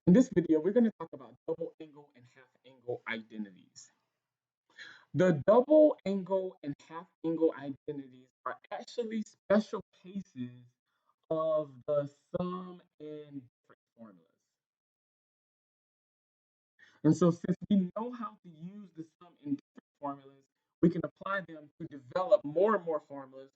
In this video, we're going to talk about double angle and half angle identities. The double angle and half angle identities are actually special cases of the sum in different formulas. And so since we know how to use the sum in different formulas, we can apply them to develop more and more formulas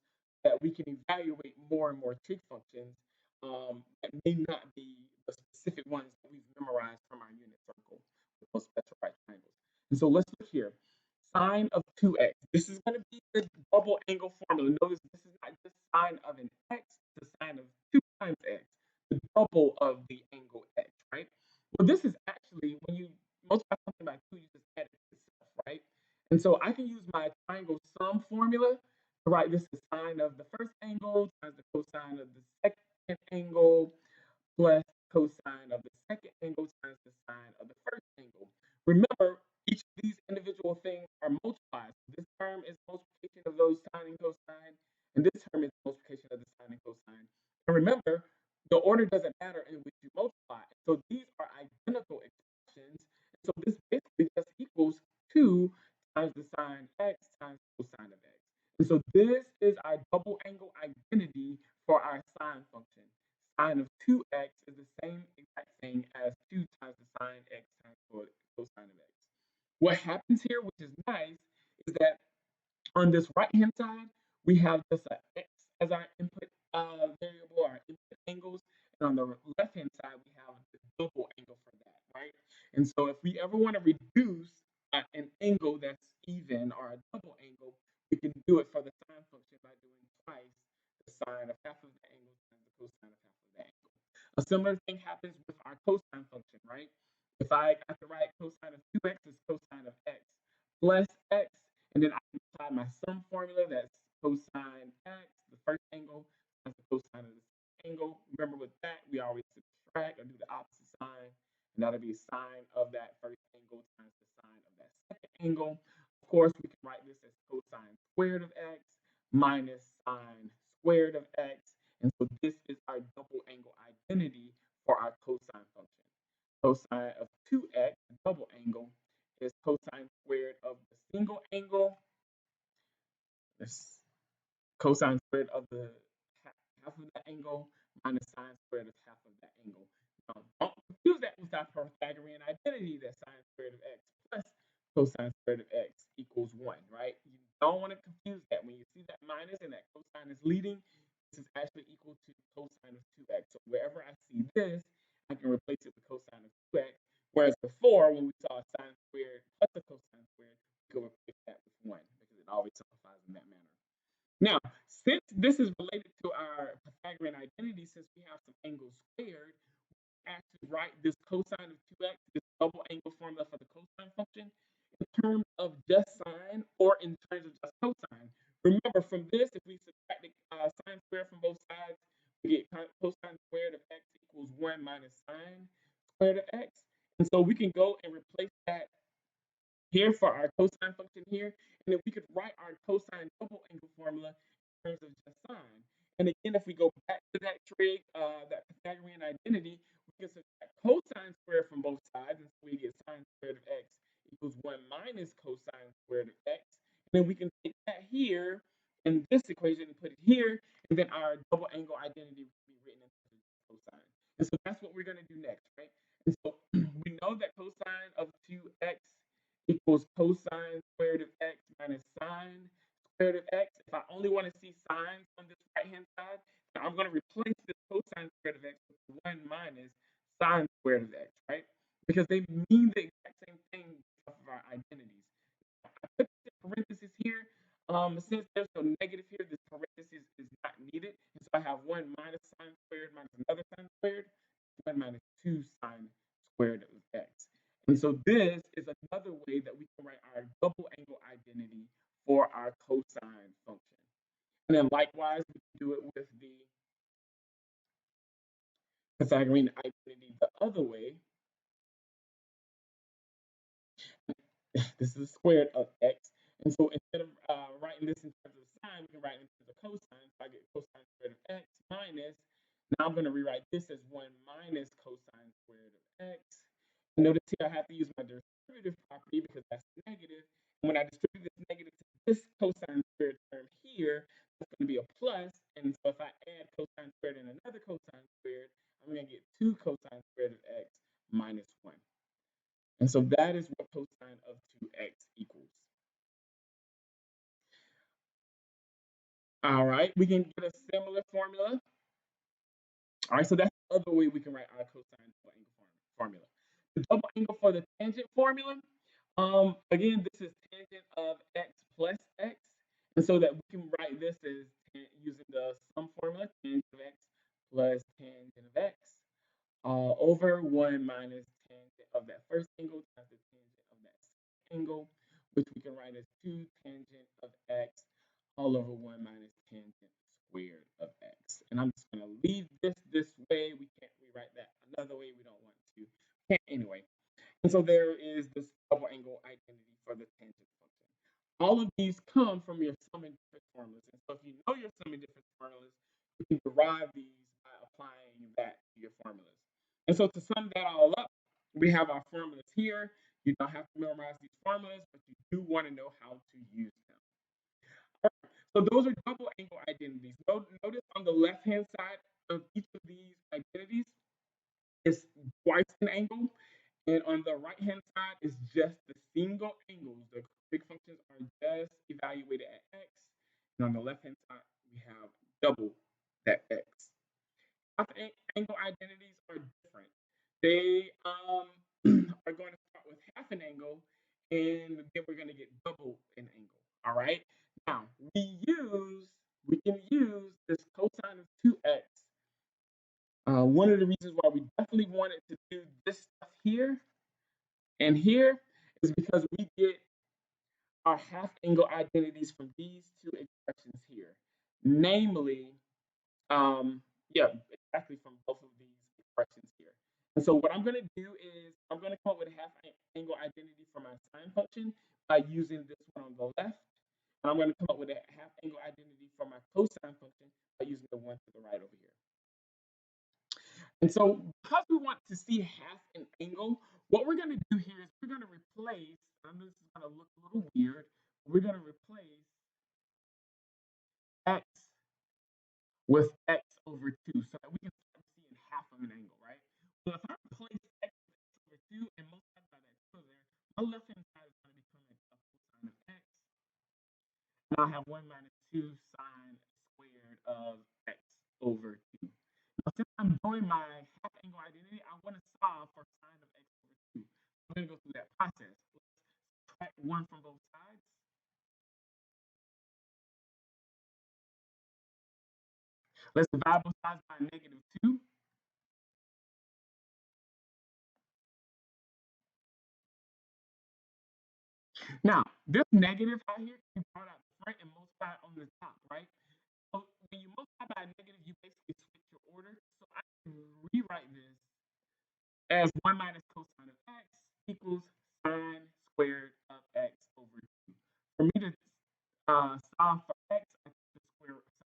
that we can evaluate more and more trig functions that may not be the specific ones that we've memorized from our unit circle with those special right triangles. And so let's look here. Sine of 2x. This is going to be the double angle formula. Notice this is not just sine of an x, it's the sine of 2 times x, the double of the angle x, right? Well, this is actually when you multiply something by 2, you just add it to itself, right? And so I can use my triangle sum formula to write this as sine of the first angle times the cosine of the second angle plus cosine of the second angle times the sine of the first angle. Remember, each of these individual things are multiplied. This term is multiplication of those sine and cosine, and this term is multiplication of the sine and cosine. And remember, the order doesn't matter in which you multiply. So these are identical expressions. So this basically just equals 2 times the sine x times cosine of x. And so this is our double angle identity for our sine function. Sine of 2x is the same exact thing as 2 times the sine x times cosine of x. What happens here, which is nice, is that on this right-hand side, we have just an x as our input variable, our input angles, and on the left-hand side, we have the double angle for that, right? And so if we ever want to reduce an angle that's even or a double angle, we can do it for the sine function by doing twice the sine of half of the angle times the cosine of half of the angle. A similar thing happens with our cosine function, right? If I have to write cosine of 2x is cosine of x plus x, and then I can apply my sum formula that's cosine x, the first angle, times the cosine of the second angle. Remember with that, we always subtract or do the opposite sign, and that'll be sine of that first angle times the sine of that second angle. Of course, we can write this as cosine squared of x minus sine squared of x. And so this is our double angle identity for our cosine function. Cosine of 2x, double angle, is cosine squared of the single angle. This cosine squared of the half of that angle minus sine squared of half of that angle. Now, don't confuse that with our Pythagorean identity that sine squared of x plus cosine squared of x equals 1, right? You don't want to confuse that. When you see that minus and that cosine is leading, this is actually equal to cosine of 2x. So wherever I see this, I can replace it with cosine of 2x. Whereas before, when we saw sine squared plus a cosine squared, we could replace that with 1 because it always simplifies in that manner. Now, since this is related to our Pythagorean identity, since we have some angles squared, we actually write this cosine of 2x, this double angle formula for the cosine function, in terms of just sine or in terms of just cosine. Remember, from this, if we subtract the sine squared from both sides, we get cosine squared of x equals 1 minus sine squared of x. And so we can go and replace that here for our cosine function here, and then we could write our cosine double angle formula in terms of just sine. And again, if we go back to that trig, that Pythagorean identity, we can subtract cosine squared from both sides, and so we get sine squared of x equals 1 minus cosine squared of x. And then we can take that here in this equation and put it here, and then our double angle identity will be written in terms of cosine. And so that's what we're going to do next, right? And so we know that cosine of 2x equals cosine squared of x minus sine squared of x. If I only want to see sines on this right-hand side, then I'm going to replace this cosine squared of x with 1 minus sine squared of x, right? Because they mean the exact same thing of our identities. I put this in parentheses here. Since there's no negative here, this parentheses is not needed. And so I have 1 minus sine squared minus another sine squared, 1 minus 2 sine squared of x. And so this is another way that we can write our double angle identity for our cosine function. And then likewise, we can do it with the Pythagorean identity the other way. This is the squared of x. And so instead of writing this in terms of sine, we can write it in terms of cosine. So I get cosine squared of x minus Now I'm going to rewrite this as 1 minus cosine squared of x. And notice here I have to use my derivative property because that's negative. And when I distribute this negative to this cosine squared term here, that's going to be a plus. And so if I add cosine squared and another cosine squared, I'm going to get 2 cosine squared of x minus 1. And so that is what cosine of 2x equals. All right, we can get a similar formula. All right, so that's the other way we can write our cosine double angle formula. The double angle for the tangent formula, again, this is tangent of x plus x. And so that we can write this as using the sum formula, tangent of x plus tangent of x, over 1 minus tangent of that first angle times the tangent of that second angle, which we can write as 2 tangent of x all over 1 minus tangent squared of x. And I'm just going to leave this way. We can't rewrite that another way. We don't want to. Can't anyway. And so there is this double angle identity for the tangent function. All of these come from your sum and difference formulas. And so if you know your sum and difference formulas, you can derive these by applying that to your formulas. And so to sum that all up, we have our formulas here. You don't have to memorize these formulas, but you do want to know how to use them. So those are double angle identities. Notice on the left-hand side of each of these identities is twice an angle, and on the right-hand side is just the single angles. The trig functions are just evaluated at x, and on the left-hand side we have double that x. Half angle identities are different. They are going to start with half an angle, and then we're going to get double an angle. All right. Now we can use this cosine of 2x. One of the reasons why we definitely wanted to do this stuff here and here is because we get our half angle identities from these two expressions here. Namely, yeah, exactly from both of these expressions here. And so what I'm going to do is I'm going to come up with a half angle identity for my sine function by using this one on the left. And I'm going to come up with a half angle identity for my cosine function by using the one to the right over here. And so because we want to see half an angle, what we're going to do here is we're going to replace, and this is going to look a little weird, we're going to replace x with x over 2 so that we can start seeing half of an angle, right? So if I replace x with x over 2 and multiply by that 2 there, my left-hand side is going to become a cosine of x. And I'll have 1 minus 2 sine squared of x over 2. Now, since I'm doing my half angle identity, I want to solve for sine of x over 2. I'm going to go through that process. Let's subtract 1 from both sides. Let's divide both sides by negative 2. Now, this negative out here can be brought out the front and multiply on the top, right? So when you multiply by a negative, you basically switch your order. So I can rewrite this as 1 minus cosine of x equals sine squared of x over 2. For me to solve for x, I take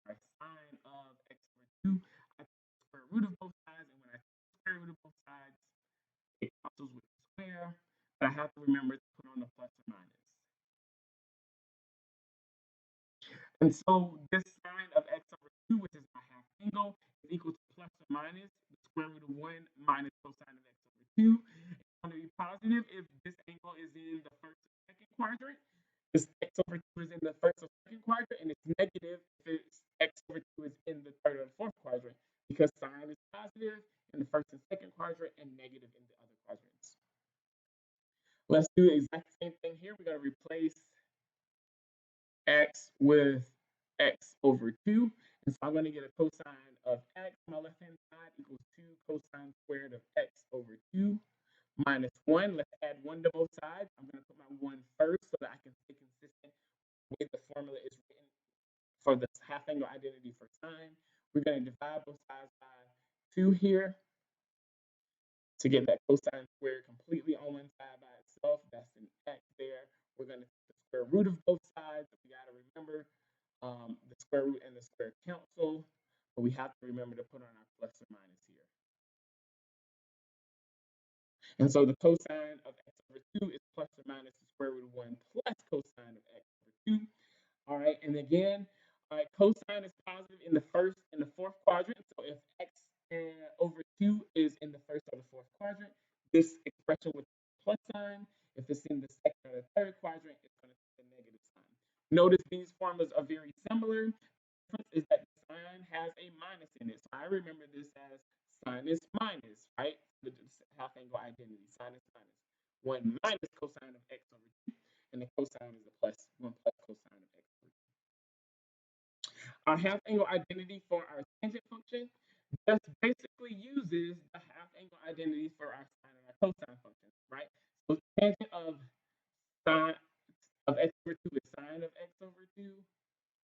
the sine of x over 2. I take the square root of both sides, and when I take the square root of both sides, it cancels with the square. But I have to remember to put on the plus or minus. And so this sine of x over 2, which is my half angle, is equal to plus or minus the square root of 1 minus cosine of x over 2. It's going to be positive if this angle is in the first or second quadrant. This x over 2 is in the first or second quadrant, and it's negative if it's x over 2 is in the third or the fourth quadrant, because sine is positive in the first and second quadrant and negative in the other quadrants. Let's do the exact same thing here. We're going to replace x with x over 2. And so I'm going to get a cosine of x on my left-hand side equals 2 cosine squared of x over 2 minus 1. Let's add 1 to both sides. I'm going to put my 1 first so that I can stay consistent with the formula is written for the half angle identity for sine. We're going to divide both sides by 2 here to get that cosine squared completely on one side by itself. That's an x there. We're going to take the square root of both sides. We got to remember the square root and the square cancel. but we have to remember to put on our plus or minus here. And so the cosine of x over 2 is plus or minus the square root of 1 plus cosine of x over 2. All right, and again, all right, cosine is positive in the first and the fourth quadrant. So if x over 2 is in the first or the fourth quadrant, this expression with plus sign. If it's in the second or the third quadrant, it's going to take a negative sign. Notice these formulas are very similar. The difference is that the sign has a minus in it. So I remember this as sinus minus, right? The half angle identity, sinus minus. 1 minus cosine of x over 2, and the cosine is a plus 1 plus cosine of x over 2. Our half angle identity for our tangent function just basically uses the half angle identity for our sine and our cosine functions, right? So tangent of sine of x over 2 is sine of x over 2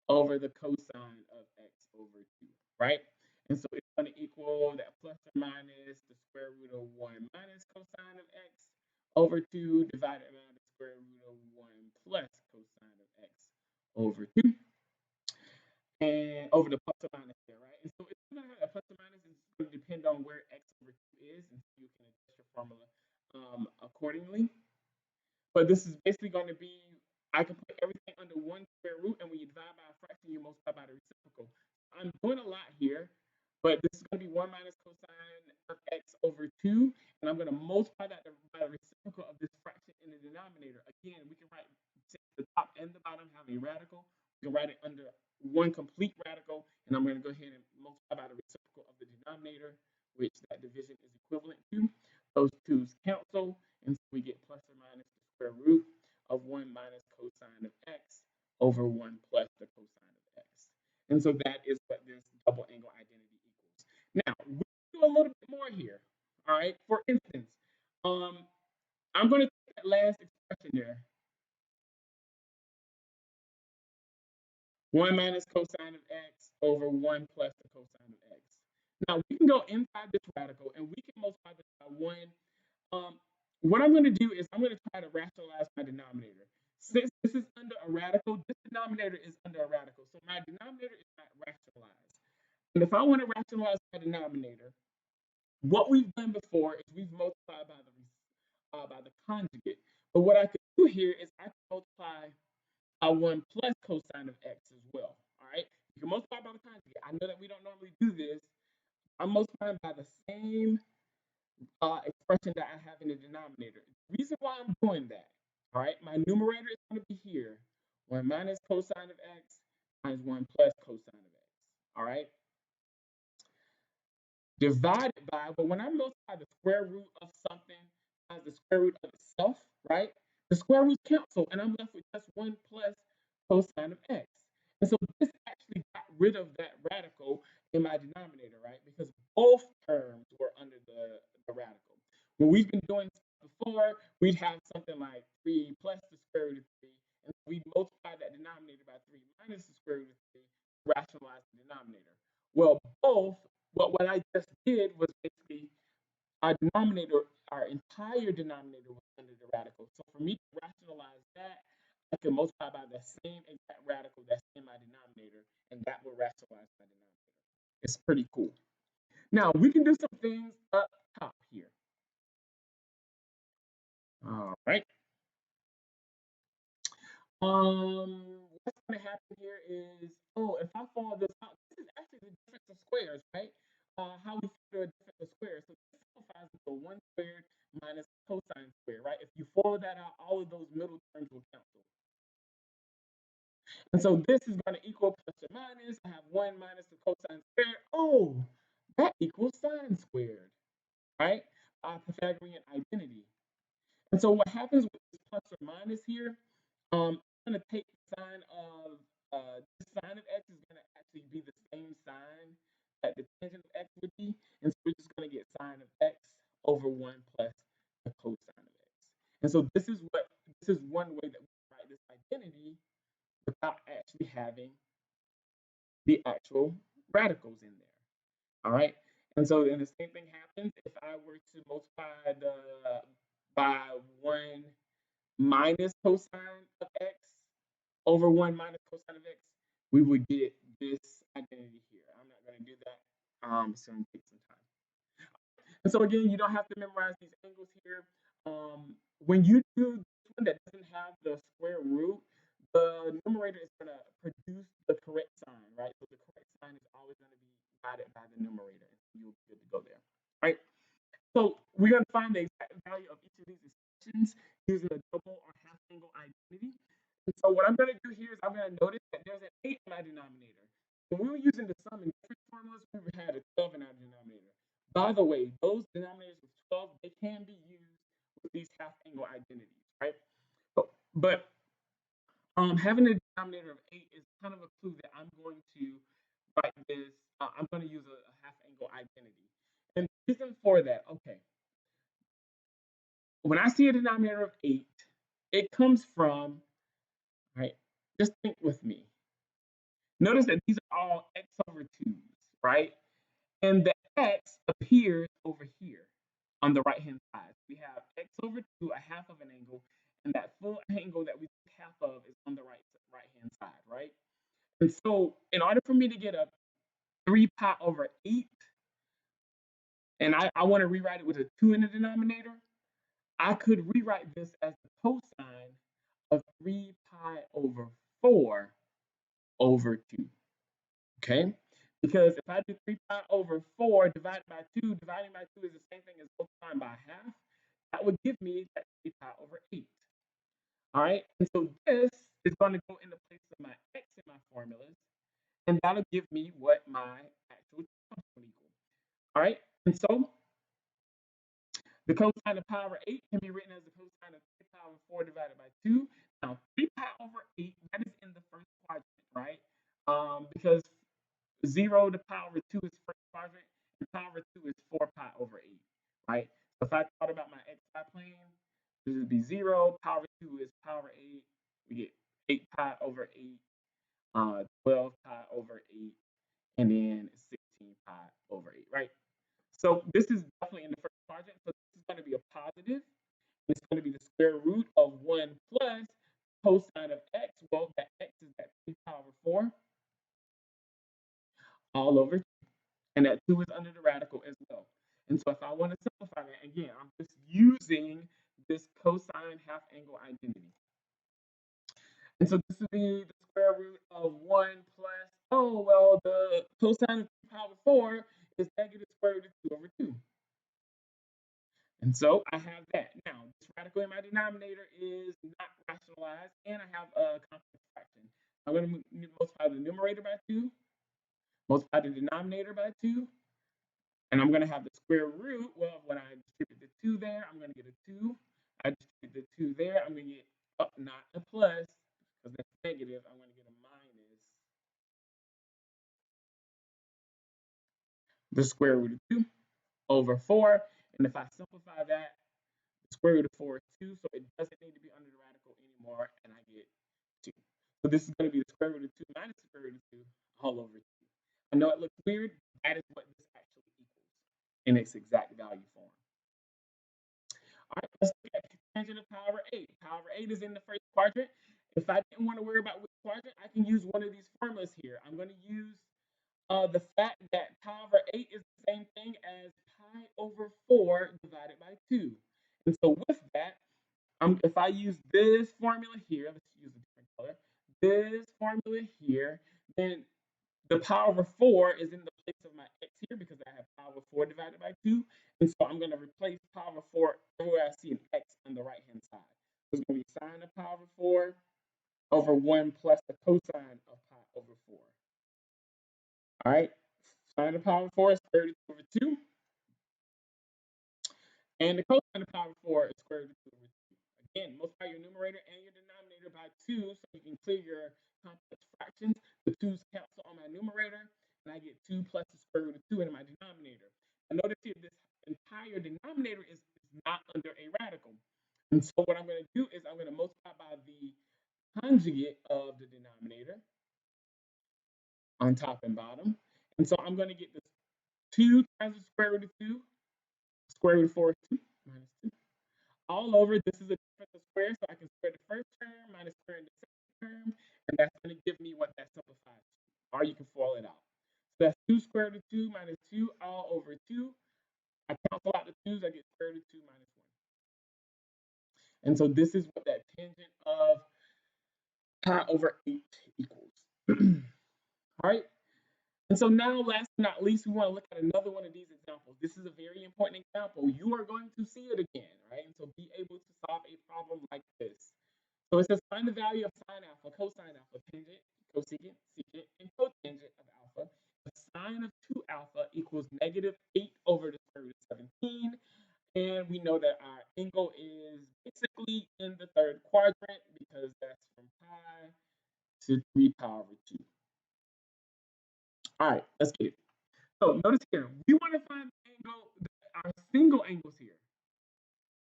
over the cosine of x over 2, right? And so it's going to equal that plus or minus the square root of 1 minus cosine of x over 2 divided by the square root of 1 plus cosine of x over 2. And over the plus or minus there, right? And so it's going to have a plus or minus is going to depend on where x over 2 is, and so you can adjust your formula accordingly. But this is basically going to be, I can put everything under one square root, and when you divide by a fraction, you multiply by the reciprocal. I'm doing a lot here, but this is going to be 1 minus cosine of x over 2, and I'm going to multiply that by the reciprocal of this fraction in the denominator. Again, we can write, since the top and the bottom have a radical, we can write it under one complete radical, and I'm going to go ahead and multiply by the reciprocal of the denominator, which that division is equivalent to. Those twos cancel, and so we get plus or minus the square root of 1 minus cosine of x over 1 plus the cosine of x. And so that is what this double angle identity equals. Now, we do a little bit more here. All right, for instance, I'm going to take that last expression there, 1 minus cosine of x over 1 plus the cosine of x. Now, we can go inside this radical, and we can multiply this by 1. What I'm going to do is I'm going to try to rationalize my denominator. Since this is under a radical, this denominator is under a radical. So my denominator is not rationalized. And if I want to rationalize my denominator, what we've done before is we've multiplied by the conjugate. But what I could do here is I can multiply by 1 plus cosine of x as well. All right. You can multiply by the conjugate. I know that we don't normally do this. I'm multiplying by the same expression that I have in the denominator. The reason why I'm doing that, all right, my numerator is going to be here, 1 minus cosine of x times 1 plus cosine of x, all right? Divided by, but when I multiply the square root of something times the square root of itself, right, the square roots cancel, and I'm left with just 1 plus cosine of x. And so this actually got rid of that radical in my denominator, right? Because both terms were under the radical. When we've been doing before, we'd have something like 3 plus the square root of 3, and we multiply that denominator by 3 minus the square root of 3 to rationalize the denominator. Well, what I just did was basically our denominator, our entire denominator was under the radical. So for me to rationalize that, I can multiply by the same exact radical that's in my denominator, and that will rationalize my denominator. It's pretty cool. Now we can do some things up top here. All right. What's going to happen here is, if I follow this out, this is actually the difference of squares, right? How we figure a difference of squares. So this simplifies into 1 squared minus cosine squared, right? If you follow that out, all of those middle terms will cancel. And so this is going to equal plus or minus. I have 1 minus the cosine squared. Oh, that equals sine squared, right? Pythagorean identity. And so what happens with this plus or minus here, I'm going to take the sine of the sine of x is going to actually be the same sign that the tangent of x would be. And so we're just going to get sine of x over 1 plus the cosine of x. And so this is one way that we write this identity without actually having the actual radicals in there. All right. And so then the same thing happens if I were to multiply by 1 minus cosine of x over 1 minus cosine of x, we would get this identity here. I'm not going to do that. It's going to take some time. And so again, you don't have to memorize these angles here. When you do this one that doesn't have the square root, the numerator is going to produce the correct sign, right? So the correct sign is always going to be divided by the numerator, and you'll be good to go there, right? So we're going to find the exact value of each of these expressions using a double or half angle identity. And so what I'm going to do here is I'm going to notice that there's an 8 in my denominator. When we were using the sum in different formulas, we had a 12 in our denominator. By the way, those denominators with 12, they can be used with these half angle identities, right? But having a denominator of 8 is kind of a clue that I'm going to write this, I'm going to use a half angle identity. And the reason for that, okay, when I see a denominator of 8, it comes from, right, just think with me. Notice that these are all x over 2's, right? And the x appears over here on the right-hand side. We have x over 2, a half of an angle, and that full angle that we took half of is on the right-hand side, right? And so in order for me to get a 3 pi over 8, and I want to rewrite it with a 2 in the denominator, I could rewrite this as the cosine of 3 pi over 4 over 2. Okay? Because if I do 3 pi over 4 divided by 2, dividing by 2 is the same thing as multiplying by half. That would give me that 3 pi over 8. All right? And so this is going to go in the place of my x in my formulas, and that'll give me what my actual function equal. All right? And so the cosine of pi over 8 can be written as the cosine of 3 pi over 4 divided by 2. Now, 3 pi over 8, that is in the first quadrant, right? Because 0 to pi over 2 is first quadrant, and pi over 2 is 4 pi over 8, right? So if I thought about my xy plane, this would be 0, pi over 2 is pi over 8. We get 8 pi over 8, 12 pi over 8, and then 16 pi over 8, right? So this is definitely in the first quadrant. So this is going to be a positive. It's going to be the square root of 1 plus cosine of x. Well, that x is that 3 pi over 4 all over 2. And that 2 is under the radical as well. And so if I want to simplify that, again, I'm just using this cosine half angle identity. And so this would be the square root of 1 plus, oh, well, the cosine of 3 pi over 4 is negative square root of 2 over 2. And so I have that. Now, this radical in my denominator is not rationalized, and I have a complex fraction. I'm going to multiply the numerator by 2, multiply the denominator by 2, and I'm going to have the square root. Well, when I distribute the 2 there, I'm going to get a 2. I distribute the 2 there, I'm going to get not a plus, because that's negative. I'm going to get a minus the square root of 2 over 4. And if I simplify that, the square root of 4 is 2, so it doesn't need to be under the radical anymore, and I get 2. So this is going to be the square root of 2 minus the square root of 2 all over 2. I know it looks weird. That is what this actually equals in its exact value form. All right, let's look at tangent of pi over 8. Pi over 8 is in the first quadrant. If I didn't want to worry about which quadrant, I can use one of these formulas here. I'm going to use the fact that pi over 8 is the same thing as pi over 4 divided by 2. And so with that, if I use this formula here, let's use a different color, this formula here, then the power over 4 is in the place of my x here because I have power over 4 divided by 2. And so I'm going to replace power over 4 everywhere I see an x on the right-hand side. So it's going to be sine of pi over 4 over 1 plus the cosine of pi over 4. All right, sine of pi over 4 is square root of 2 over 2. And the cosine of pi over 4 is square root of 2 over 2. Again, multiply your numerator and your denominator by 2 so you can clear your complex fractions. The 2's cancel on my numerator, and I get 2 plus the square root of 2 in my denominator. And notice here, this entire denominator is not under a radical. And so what I'm going to do is I'm going to multiply by the conjugate of the denominator on top and bottom. And so I'm going to get this 2 times the square root of 2, square root of 4 is 2 minus 2. All over, this is a difference of squares, so I can square the first term minus square the second term, and that's going to give me what that simplifies to, or you can FOIL it out. That's 2 square root of 2 minus 2 all over 2. I cancel out the 2's, I get square root of 2 minus 1. And so this is what that tangent of pi over 8 equals. All right. And so now, last but not least, we want to look at another one of these examples. This is a very important example. You are going to see it again, right? And so be able to solve a problem like this. So it says find the value of sine alpha, cosine alpha, tangent, cosecant, secant, and cotangent of alpha. The sine of 2 alpha equals negative 8 over the square root of 17. And we know that our angle is basically in the third quadrant because that's from pi to 3 pi over 2. All right, let's get it. So notice here, we want to find the angle, our single angles here,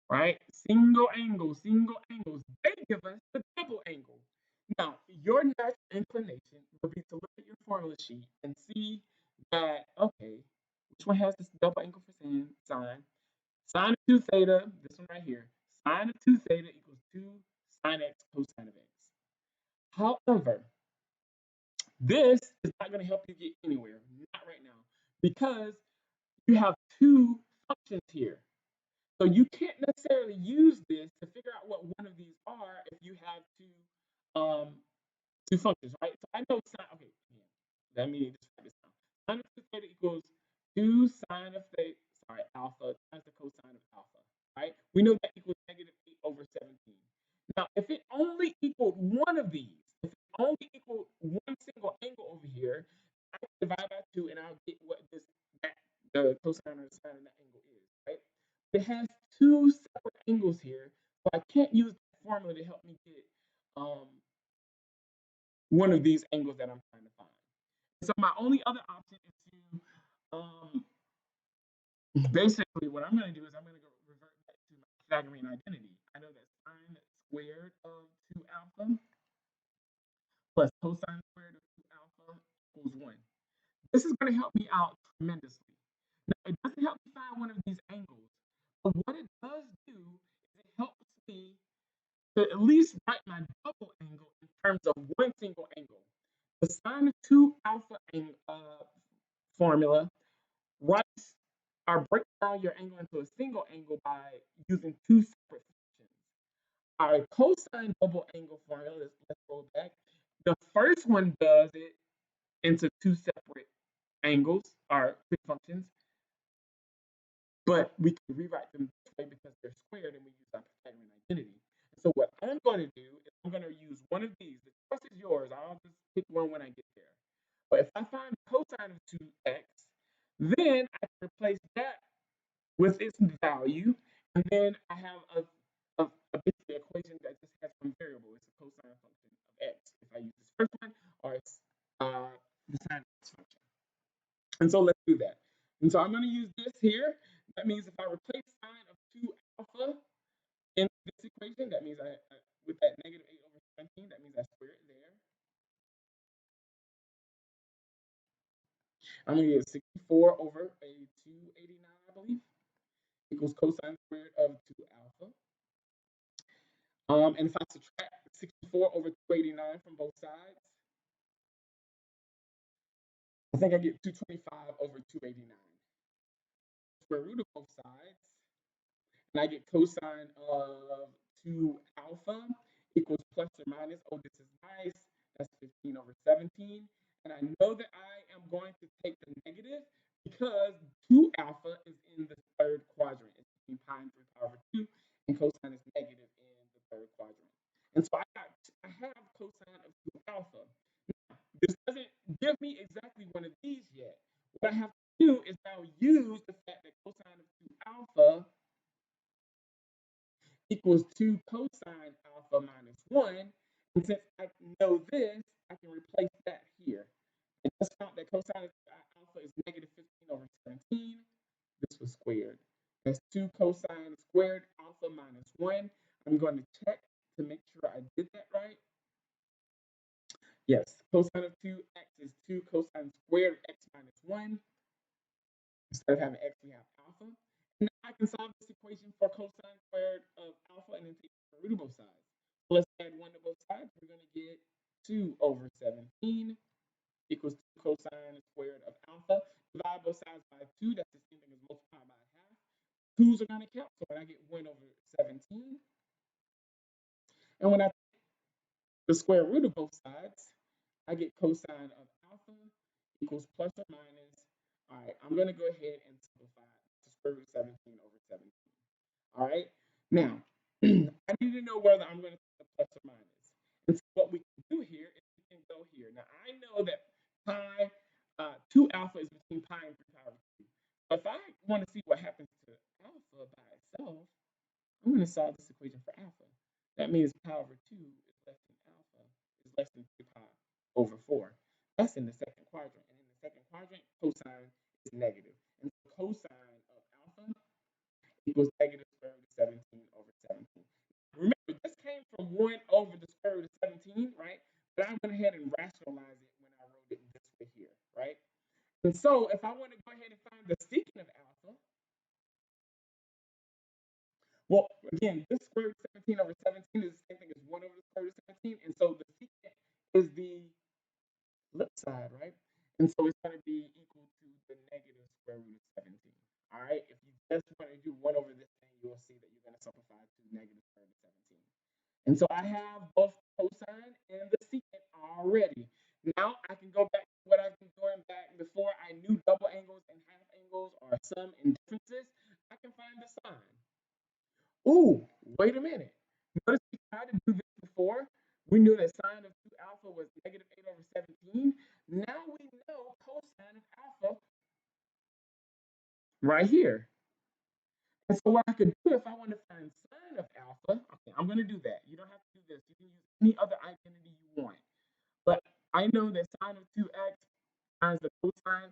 right? Single angles. They give us the double angle. Now, your natural inclination would be to look at your formula sheet and see that, okay, which one has this double angle for sine? Sine of 2 theta, this one right here, sine of 2 theta equals 2 sine x cosine of x. However, this is not going to help you get anywhere, not right now, because you have two functions here. So you can't necessarily use this to figure out what one of these are if you have two functions, right? So I know sine, okay, let me just write this down. Sine of 2 theta equals 2 sine of theta, sorry, alpha times the cosine of alpha, right? We know that equals negative 8 over 17. Now, if it only equaled one of these, if it only equaled one single angle over here, I can divide by 2 and I'll get what the cosine or the sine of that angle is, right? It has two separate angles here, so I can't use the formula to help me get one of these angles that I'm trying to find. So my only other option is to basically what I'm going to do is I'm going to go revert back to my Pythagorean identity. I know that sine squared of 2 alpha plus cosine squared of 2 alpha equals 1. This is going to help me out tremendously. Now, it doesn't help me find one of these angles, but what it does do is it helps me to at least write my double angle in terms of one single angle. The sine of 2 alpha formula writes or breaks down your angle into a single angle by using two separate functions. Our cosine double angle formula, let's go back. The first one does it into two separate angles or quick functions, but we can rewrite them this way because they're squared and we use our Pythagorean identity. So what I'm going to do is I'm going to use one of these. The choice is yours. I'll just pick one when I get there. But if I find cosine of 2x, then I can replace that with its value, and then I have a basically equation that just has one variable. It's a cosine function of x. If I use this first one, or it's the sine x function. And so let's do that. And so I'm going to use this here. That means if I replace sine of 2 alpha in this equation, that means I with that negative 8 over 17, that means I square it there. I'm going to get 64 over a 289, I believe, equals cosine squared of 2 alpha. And if I subtract 64 over 289 from both sides, I think I get 225 over 289. Square root of both sides, and I get cosine of 2 alpha equals plus or minus. Oh, this is nice. That's 15 over 17. And I know that I am going to take the negative because 2 alpha is in the third quadrant. It's between pi and 3 pi over 2, and cosine is negative in the third quadrant. And so I have cosine of 2 alpha. Now, this doesn't give me exactly one of these yet. What I have to do is now use the fact that cosine of 2 alpha equals 2 cosine alpha minus 1. And since I know this, I can replace that here. And just count that cosine of alpha is negative 15 over 17. This was squared. That's 2 cosine squared alpha minus 1. I'm going to check to make sure I did that right. Yes, cosine of 2x is 2 cosine squared x minus 1. Instead of having x, we have alpha. And now I can solve this equation for cosine squared of alpha and then take the root of both sides. So let's add 1 to both sides. We're going to get 2 over 17 equals 2 cosine squared of get 1 over 17. And when I take the square root of both sides, I get cosine of alpha equals plus or minus. All right, I'm going to go ahead and simplify to square root of 17 over 17. All right, now I need to know whether I'm going to take the plus or minus. And so what we can do here is we can go here. Now I know that pi 2 alpha is between pi and 3 pi over 2. But if I want to see what happens to alpha by itself, I'm going to solve this equation for alpha. That means pi over 2 is less than alpha is less than 3 pi over 4. That's in the second quadrant. And in the second quadrant, cosine is negative. And so cosine of alpha equals negative square root of 17 over 17. Remember, this came from 1 over the square root of 17, right? But I went ahead and rationalized it when I wrote it this way here, right? And so if I want to go ahead and find the secant of alpha, well, again, this square root of 17 over 17 is the same thing as 1 over the square root of 17. And so the secant is the flip side, right? And so it's going to be equal to the negative square root of 17. All right. If you just want to do 1 over this thing, you will see that you're going to simplify to negative square root of 17. And so I have both cosine and the secant already. Now I can go back to what I've been doing back before I knew double angles and half angles or sum and differences. I can find the sine. Ooh, wait a minute. Notice we tried to do this before. We knew that sine of 2 alpha was negative 8 over 17. Now we know cosine of alpha right here. And so what I could do if I want to find sine of alpha, okay, I'm going to do that. You don't have to do this. You can use any other identity you want. But I know that sine of 2x times the cosine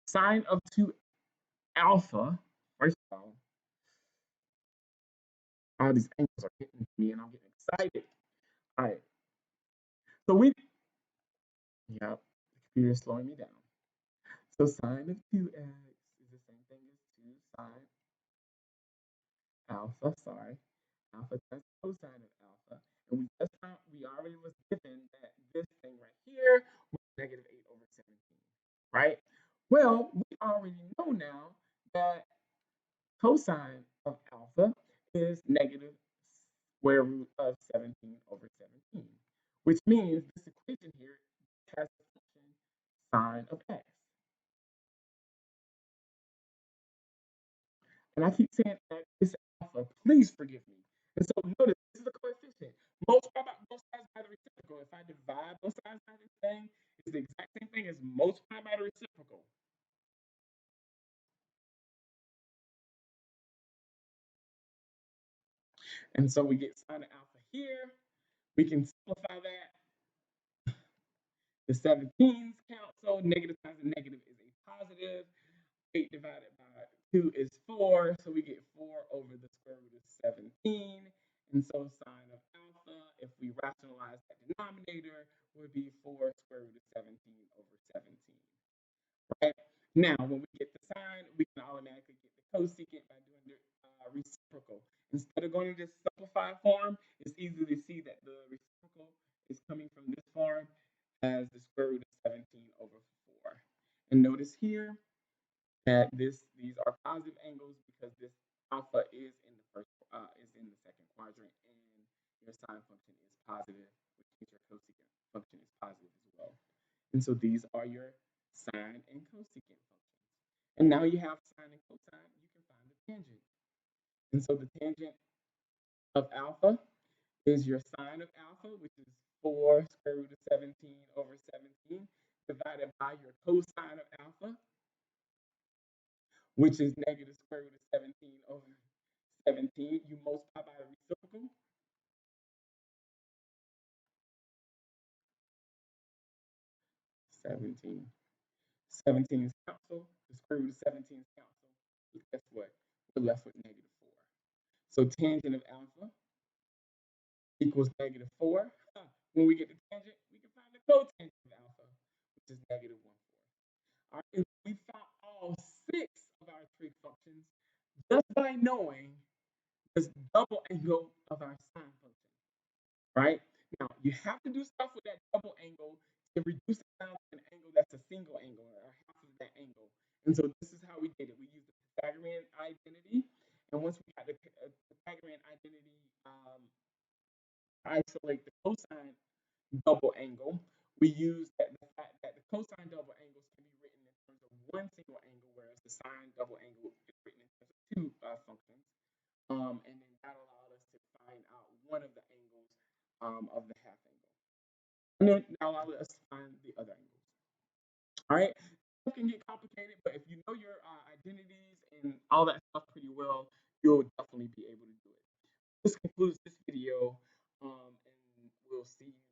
sine of 2 alpha. First of all these angles are getting to me and I'm getting excited. All right. So yeah, the computer is slowing me down. So sine of 2x is the same thing as 2 sine alpha, sorry, alpha times cosine of alpha. And we already was given that this thing right here was negative 8 over 17, right? Well, we already know now that cosine of alpha is negative square root of 17 over 17, which means this equation here has the function sine of x. And I keep saying x is alpha. Please forgive me. And so notice this is a coefficient. Multiply by both sides by the reciprocal. If I divide both sides by this thing, it's the exact same thing as multiply by the reciprocal. And so we get sine of alpha here. We can simplify that. The 17s cancel. Negative times a negative is a positive. 8 divided by 2 is 4. So we get 4 over the square root of 17. And so sine of alpha, if we rationalize that denominator, would be 4 square root of 17 over 17. Right? Now, when we get the sine, we can automatically get the cosecant by doing the reciprocal. Instead of going to this simplified form, it's easy to see that the reciprocal is coming from this form as the square root of 17 over 4. And notice here that these are positive angles because this alpha is in the second quadrant, and your sine function is positive, which means your cosecant function is positive as well. And so these are your sine and cosecant functions. And now you have sine and cosine, you can find the tangent. And so the tangent of alpha is your sine of alpha, which is 4 square root of 17 over 17, divided by your cosine of alpha, which is negative square root of 17 over 17. You multiply by the reciprocal. 17. 17 is cancel. The square root of 17 is cancel. Guess what? We're left with negative 4. So tangent of alpha equals negative 4. When we get the tangent, we can find the cotangent of alpha, which is negative 1/4. All right, we found all 6 of our trig functions just by knowing this double angle of our sine function, right? Now, you have to do stuff with that double angle to reduce it down to an angle that's a single angle or half of that angle. And so this is how we did it. We used the Pythagorean identity. And once we got the Pythagorean identity, isolate the cosine double angle, we use the fact that the cosine double angles can be written in terms of one single angle, whereas the sine double angle is written in terms of two functions. And then that allowed us to find out one of the angles of the half angle. And then that allowed us to find the other angles. All right. It can get complicated, but if you know your identities and all that stuff pretty well, you'll definitely be able to do it. This concludes this video, and we'll see you